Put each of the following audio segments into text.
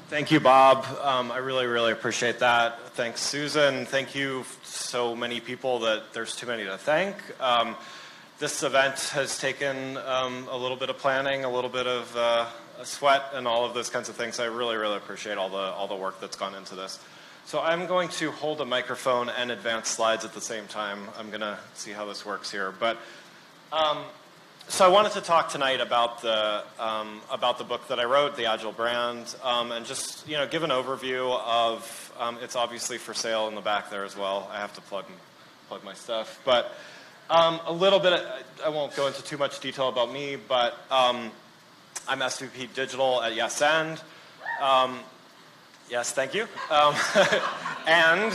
Thank you, Bob. I really, really appreciate that. Thanks, Susan. Thank you, so many people that there's too many to thank. This event has taken a little bit of planning, a little bit of a sweat, and all of those kinds of things. I really, really appreciate all the work that's gone into this. So I'm going to hold a microphone and advance slides at the same time. I'm going to see how this works here. But so I wanted to talk tonight about the book that I wrote, The Agile Brands, and just give an overview of. It's obviously for sale in the back there as well. I have to plug my stuff, but a little bit. I won't go into too much detail about me, but I'm SVP Digital at Yes and. Yes, thank you. And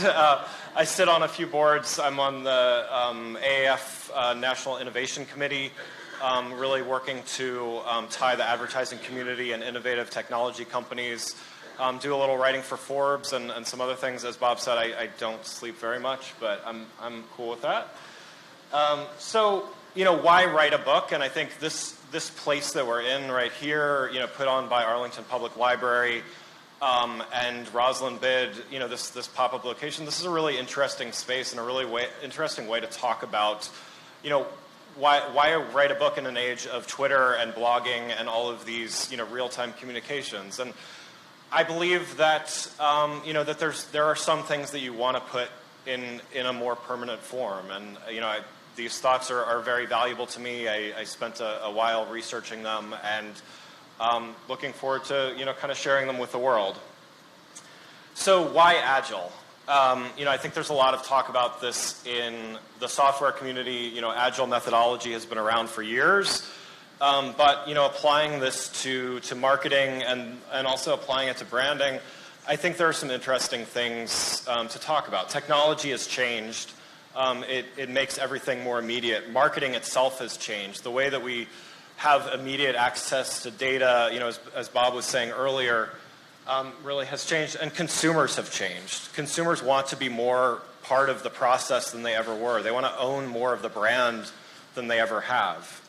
I sit on a few boards. I'm on the AAF National Innovation Committee, really working to tie the advertising community and innovative technology companies. Do a little writing for Forbes and some other things. As Bob said, I don't sleep very much, but I'm cool with that. So, why write a book? And I think this place that we're in right here, put on by Arlington Public Library, and Rosalind Bid, this pop-up location, this is a really interesting space and a really interesting way to talk about, why write a book in an age of Twitter and blogging and all of these, real-time communications. And I believe that, that there are some things that you want to put in a more permanent form. And, these thoughts are very valuable to me. I spent a while researching them and looking forward to, kind of sharing them with the world. So why Agile? I think there's a lot of talk about this in the software community. Agile methodology has been around for years, but applying this to marketing and also applying it to branding, I think there are some interesting things to talk about. Technology has changed. It makes everything more immediate. Marketing itself has changed. The way that we have immediate access to data, as Bob was saying earlier, really has changed, and consumers have changed. Consumers want to be more part of the process than they ever were. They want to own more of the brand than they ever have.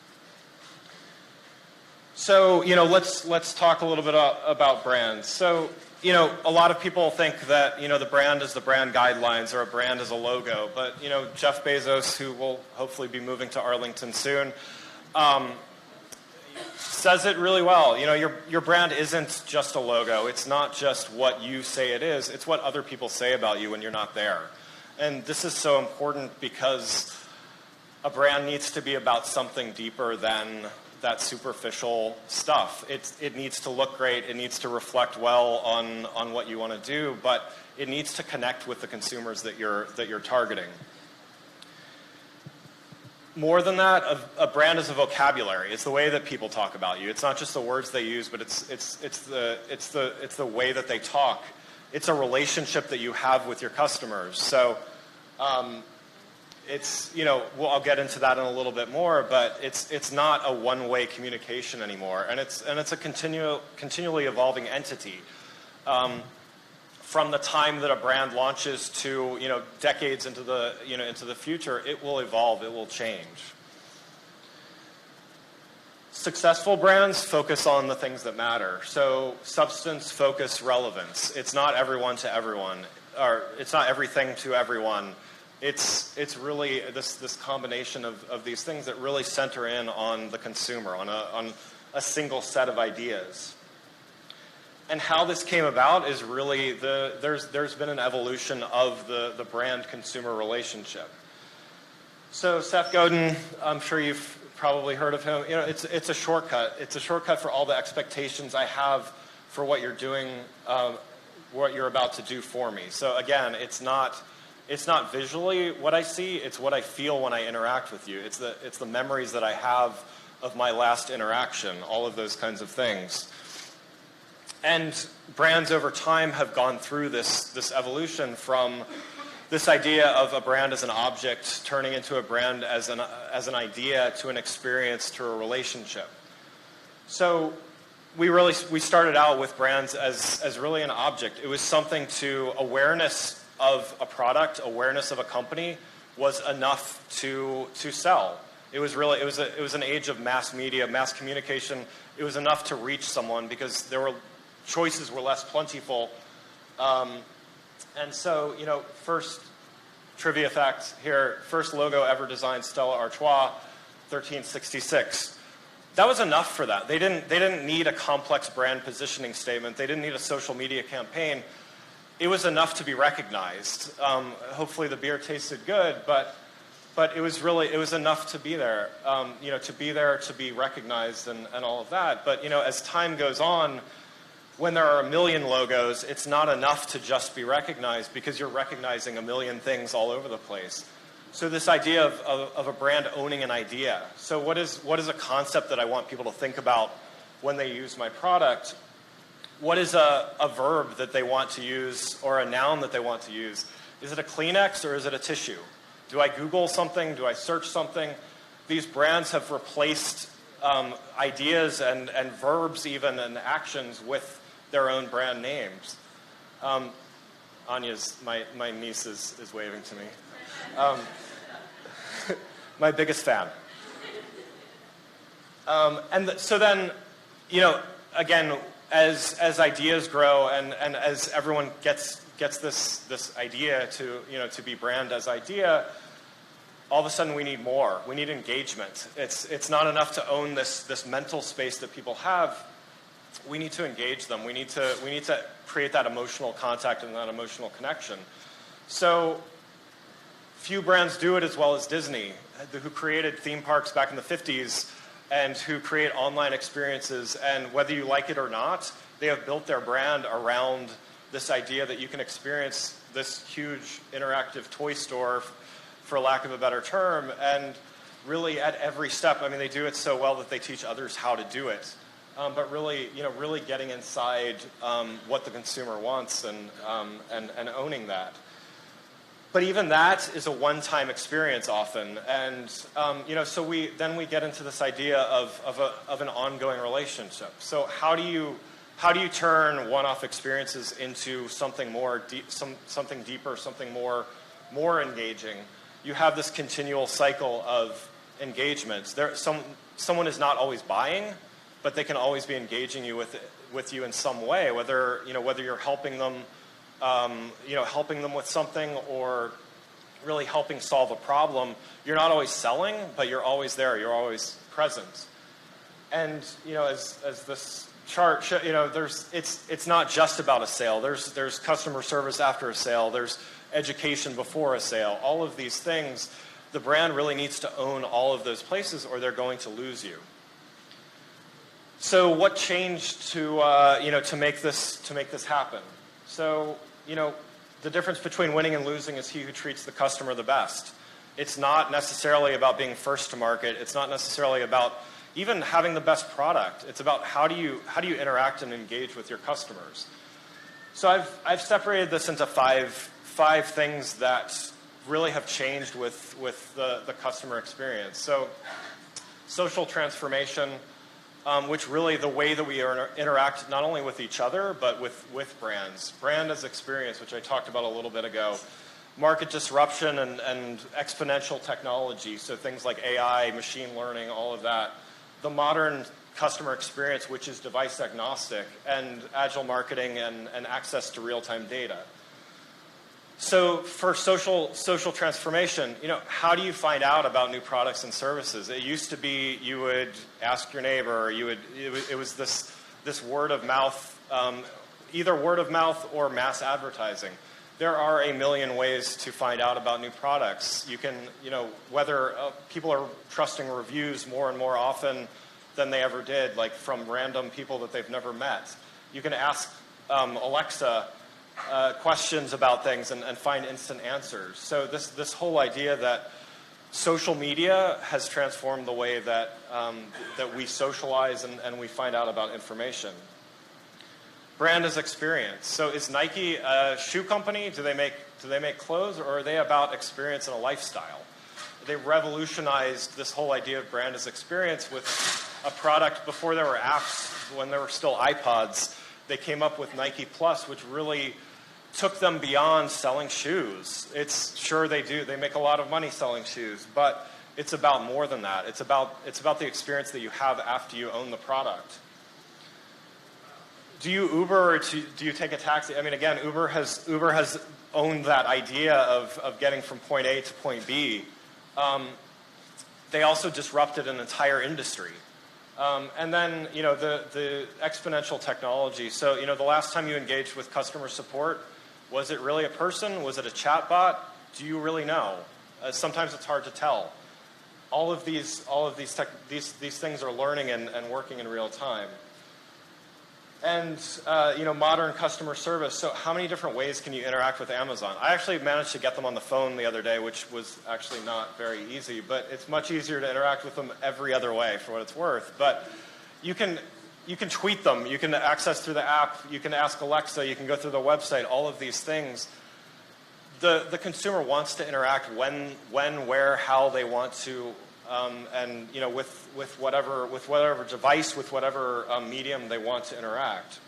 So, let's talk a little bit about brands. So, a lot of people think that, the brand is the brand guidelines or a brand is a logo, but, Jeff Bezos, who will hopefully be moving to Arlington soon, says it really well. Your brand isn't just a logo. It's not just what you say it is. It's what other people say about you when you're not there. And this is so important because a brand needs to be about something deeper than that superficial stuff. It needs to look great. It needs to reflect well on what you want to do, but it needs to connect with the consumers that you're targeting. More than that, a brand is a vocabulary. It's the way that people talk about you. It's not just the words they use, but it's the way that they talk. It's a relationship that you have with your customers. So, I'll get into that in a little bit more, but it's not a one-way communication anymore, and it's a continually evolving entity. From the time that a brand launches to decades into the future, it will evolve, it will change. Successful brands focus on the things that matter. So substance, focus, relevance. It's not everyone to everyone, or it's not everything to everyone. It's really this combination of these things that really center in on the consumer, on a single set of ideas. And how this came about is really there's been an evolution of the brand-consumer relationship. So Seth Godin, I'm sure you've probably heard of him. It's a shortcut. It's a shortcut for all the expectations I have for what you're doing, what you're about to do for me. So again, it's not visually what I see. It's what I feel when I interact with you. It's the memories that I have of my last interaction. All of those kinds of things. And brands over time have gone through this evolution from this idea of a brand as an object turning into a brand as an idea to an experience to a relationship. So we started out with brands as really an object. It was something to awareness of a product, awareness of a company was enough to sell. It was an age of mass media, mass communication. It was enough to reach someone because there were choices were less plentiful. And so, first trivia fact here, first logo ever designed, Stella Artois, 1366. That was enough for that. They didn't need a complex brand positioning statement. They didn't need a social media campaign. It was enough to be recognized. Hopefully the beer tasted good, but it was enough to be there. To be recognized and all of that. But as time goes on, when there are a million logos, it's not enough to just be recognized because you're recognizing a million things all over the place. So this idea of a brand owning an idea. So what is a concept that I want people to think about when they use my product? What is a verb that they want to use or a noun that they want to use? Is it a Kleenex or is it a tissue? Do I Google something? Do I search something? These brands have replaced ideas and verbs even and actions with their own brand names. Anya's, my niece is waving to me. My biggest fan. So then, again, as ideas grow and as everyone gets this idea to be brand as idea, all of a sudden we need more. We need engagement. It's not enough to own this mental space that people have. We need to engage them. We need to create that emotional contact and that emotional connection. So few brands do it as well as Disney, who created theme parks back in the 50s and who create online experiences. And whether you like it or not, they have built their brand around this idea that you can experience this huge interactive toy store, for lack of a better term, and really at every step. I mean, they do it so well that they teach others how to do it. But really, really getting inside what the consumer wants and owning that. But even that is a one-time experience often, and so we get into this idea of an ongoing relationship. So how do you turn one-off experiences into something more something deeper, something more engaging? You have this continual cycle of engagement. Someone is not always buying, but they can always be engaging you with you in some way, whether you're helping them, helping them with something or really helping solve a problem. You're not always selling, but you're always there. You're always present. And as this chart shows, it's not just about a sale. There's customer service after a sale. There's education before a sale. All of these things, the brand really needs to own all of those places, or they're going to lose you. So what changed to make this happen? So the difference between winning and losing is he who treats the customer the best. It's not necessarily about being first to market. It's not necessarily about even having the best product. It's about how do you interact and engage with your customers. So I've separated this into five things that really have changed with the customer experience. So social transformation, which really the way that we interact not only with each other, but with brands. Brand as experience, which I talked about a little bit ago. Market disruption and exponential technology, so things like AI, machine learning, all of that. The modern customer experience, which is device agnostic, and agile marketing and access to real-time data. So for social transformation, how do you find out about new products and services? It used to be you would ask your neighbor. It was this word of mouth, either word of mouth or mass advertising. There are a million ways to find out about new products. You can, whether people are trusting reviews more and more often than they ever did, like from random people that they've never met. You can ask Alexa questions about things and find instant answers. So this whole idea that social media has transformed the way that we socialize and we find out about information. Brand as experience. So is Nike a shoe company? Do they make clothes, or are they about experience and a lifestyle? They revolutionized this whole idea of brand as experience with a product before there were apps, when there were still iPods. They came up with Nike Plus, which really took them beyond selling shoes. It's sure they make a lot of money selling shoes, but it's about more than that. It's about the experience that you have after you own the product. do you Uber or do you take a taxi? I mean, again, Uber has owned that idea of getting from point A to point B. They also disrupted an entire industry. And then, the exponential technology. So, the last time you engaged with customer support, was it really a person? Was it a chatbot? Do you really know? Sometimes it's hard to tell. All of these things are learning and working in real time. And, modern customer service. So how many different ways can you interact with Amazon? I actually managed to get them on the phone the other day, which was actually not very easy, but it's much easier to interact with them every other way for what it's worth. But you can tweet them, you can access through the app, you can ask Alexa, you can go through the website, all of these things. The consumer wants to interact when, where, how they want to, and with whatever device, with whatever medium they want to interact.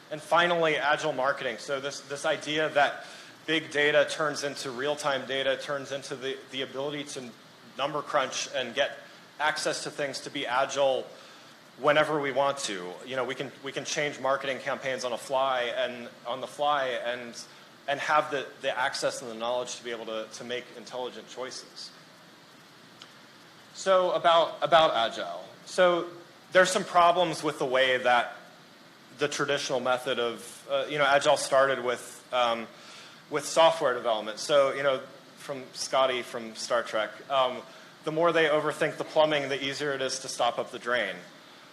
And finally, agile marketing. So this idea that big data turns into real-time data, turns into the ability to number crunch and get access to things to be agile whenever we want to. We can change marketing campaigns on the fly and have the access and the knowledge to be able to make intelligent choices. So about Agile. So there's some problems with the way that the traditional method of, Agile started with software development. So, from Scotty from Star Trek, the more they overthink the plumbing, the easier it is to stop up the drain.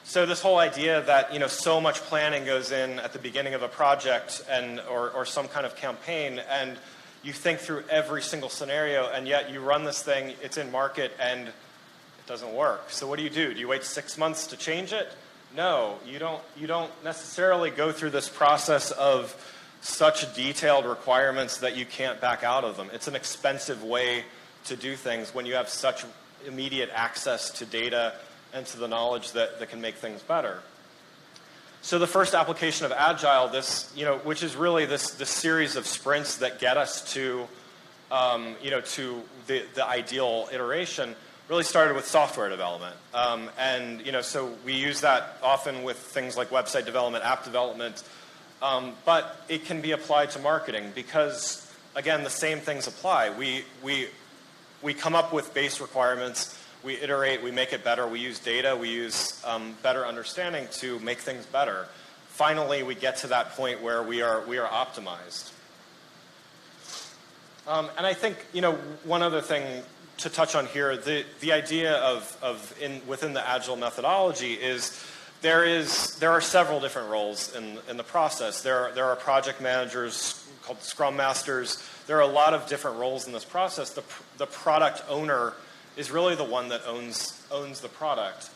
So this whole idea that, so much planning goes in at the beginning of a project or some kind of campaign, and you think through every single scenario, and yet you run this thing, it's in market, and doesn't work. So what do? Do you wait 6 months to change it? No, you don't necessarily go through this process of such detailed requirements that you can't back out of them. It's an expensive way to do things when you have such immediate access to data and to the knowledge that can make things better. So the first application of Agile, which is really this series of sprints that get us to the ideal iteration, really started with software development. So we use that often with things like website development, app development, but it can be applied to marketing because, again, the same things apply. We come up with base requirements, we iterate, we make it better, we use data, we use better understanding to make things better. Finally, we get to that point where we are optimized. And I think, one other thing to touch on here, the idea within the Agile methodology is there are several different roles in the process. There are project managers called Scrum Masters. There are a lot of different roles in this process. The product owner is really the one that owns the product.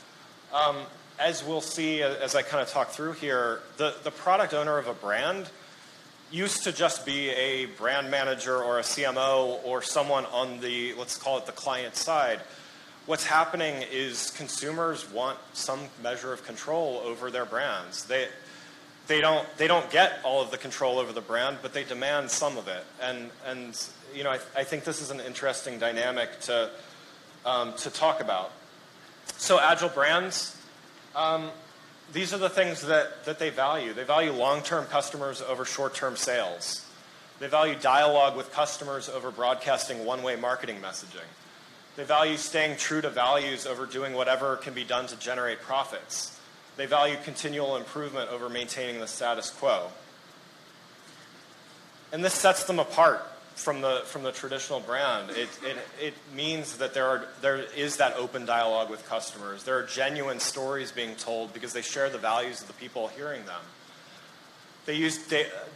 As we'll see as I kind of talk through here, the product owner of a brand used to just be a brand manager or a CMO or someone on the, let's call it the client side. What's happening is consumers want some measure of control over their brands. They don't get all of the control over the brand, but they demand some of it. And I think this is an interesting dynamic to talk about. So Agile Brands, these are the things that they value. They value long-term customers over short-term sales. They value dialogue with customers over broadcasting one-way marketing messaging. They value staying true to values over doing whatever can be done to generate profits. They value continual improvement over maintaining the status quo. And this sets them apart from the traditional brand. It means that there is that open dialogue with customers. There are genuine stories being told because they share the values of the people hearing them. They use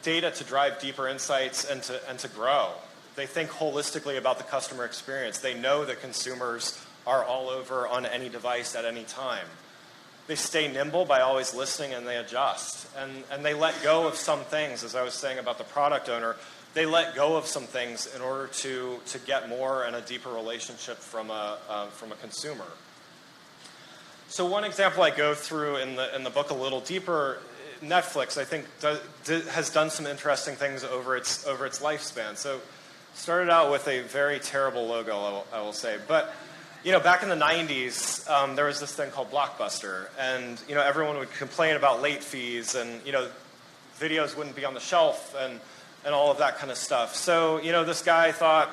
data to drive deeper insights and to grow. They think holistically about the customer experience. They know that consumers are all over on any device at any time. They stay nimble by always listening, and they adjust. And they let go of some things, as I was saying about the product owner. They let go of some things in order to get more and a deeper relationship from a consumer. So one example I go through in the book a little deeper, Netflix, I think, has done some interesting things over its lifespan. So started out with a very terrible logo, I will say. But back in the 90s, there was this thing called Blockbuster, and everyone would complain about late fees, and videos wouldn't be on the shelf, and all of that kind of stuff. So this guy thought,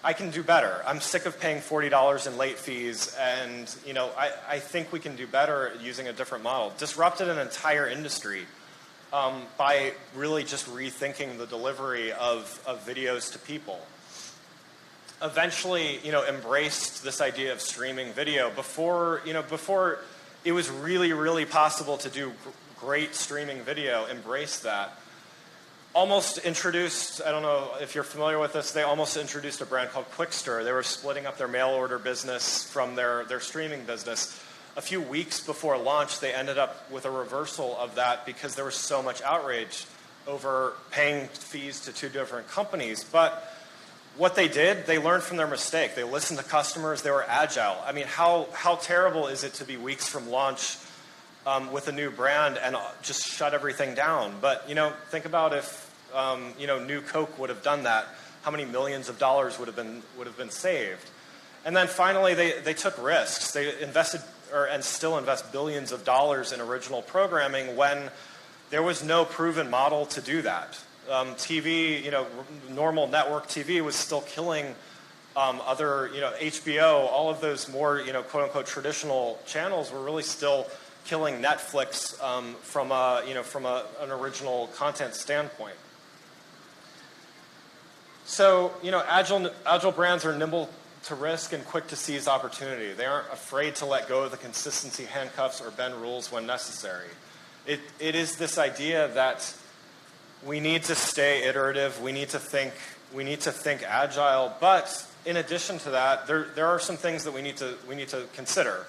I can do better. I'm sick of paying $40 in late fees, and I think we can do better using a different model. Disrupted an entire industry by really just rethinking the delivery of videos to people. Eventually, embraced this idea of streaming video before it was really, really possible to do great streaming video. Embraced that. Almost introduced, I don't know if you're familiar with this, they almost introduced a brand called Quickster. They were splitting up their mail order business from their streaming business. A few weeks before launch, they ended up with a reversal of that because there was so much outrage over paying fees to two different companies. But what they did, they learned from their mistake. They listened to customers. They were agile. I mean, how terrible is it to be weeks from launch with a new brand and just shut everything down? But think about if new Coke would have done that, how many millions of dollars would have been saved. And then finally, they took risks. They invested and still invest billions of dollars in original programming when there was no proven model to do that. TV, normal network TV was still killing other, HBO, all of those more, quote unquote traditional channels were really still killing Netflix from an original content standpoint. So, agile brands are nimble to risk and quick to seize opportunity. They aren't afraid to let go of the consistency handcuffs or bend rules when necessary. It is this idea that we need to stay iterative. We need to think agile. But in addition to that, there are some things that we need to consider.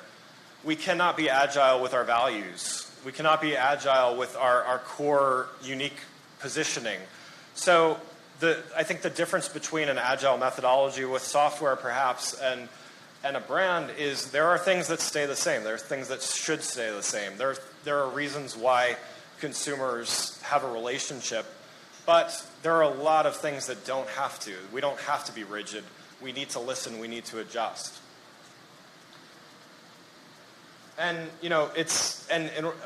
We cannot be agile with our values. We cannot be agile with our core unique positioning. So I think the difference between an agile methodology with software perhaps and a brand is there are things that stay the same. There are things that should stay the same. There are reasons why consumers have a relationship, but there are a lot of things that don't have to. We don't have to be rigid. We need to listen. We need to adjust. And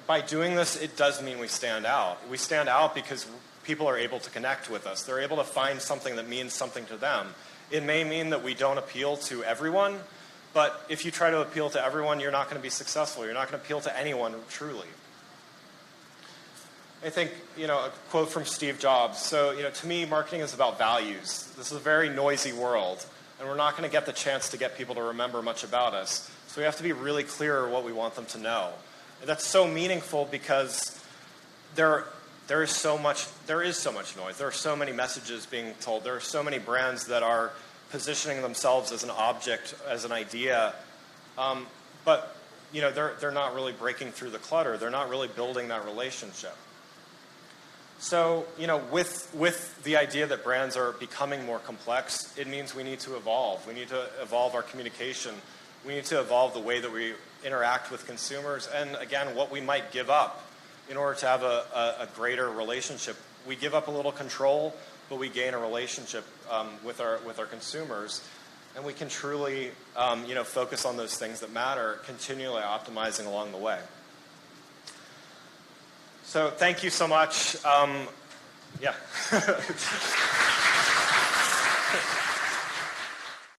by doing this, it does mean we stand out. We stand out because people are able to connect with us. They're able to find something that means something to them. It may mean that we don't appeal to everyone, but if you try to appeal to everyone, you're not going to be successful. You're not going to appeal to anyone truly. I think, a quote from Steve Jobs. So, to me, marketing is about values. This is a very noisy world, and we're not going to get the chance to get people to remember much about us. So we have to be really clear what we want them to know. And that's so meaningful because there is so much noise. There are so many messages being told. There are so many brands that are positioning themselves as an object, as an idea, but they're not really breaking through the clutter. They're not really building that relationship. So with the idea that brands are becoming more complex, it means we need to evolve. We need to evolve our communication. We need to evolve the way that we interact with consumers, and again, what we might give up in order to have a greater relationship. We give up a little control, but we gain a relationship with our consumers, and we can truly focus on those things that matter, continually optimizing along the way. So thank you so much. Yeah.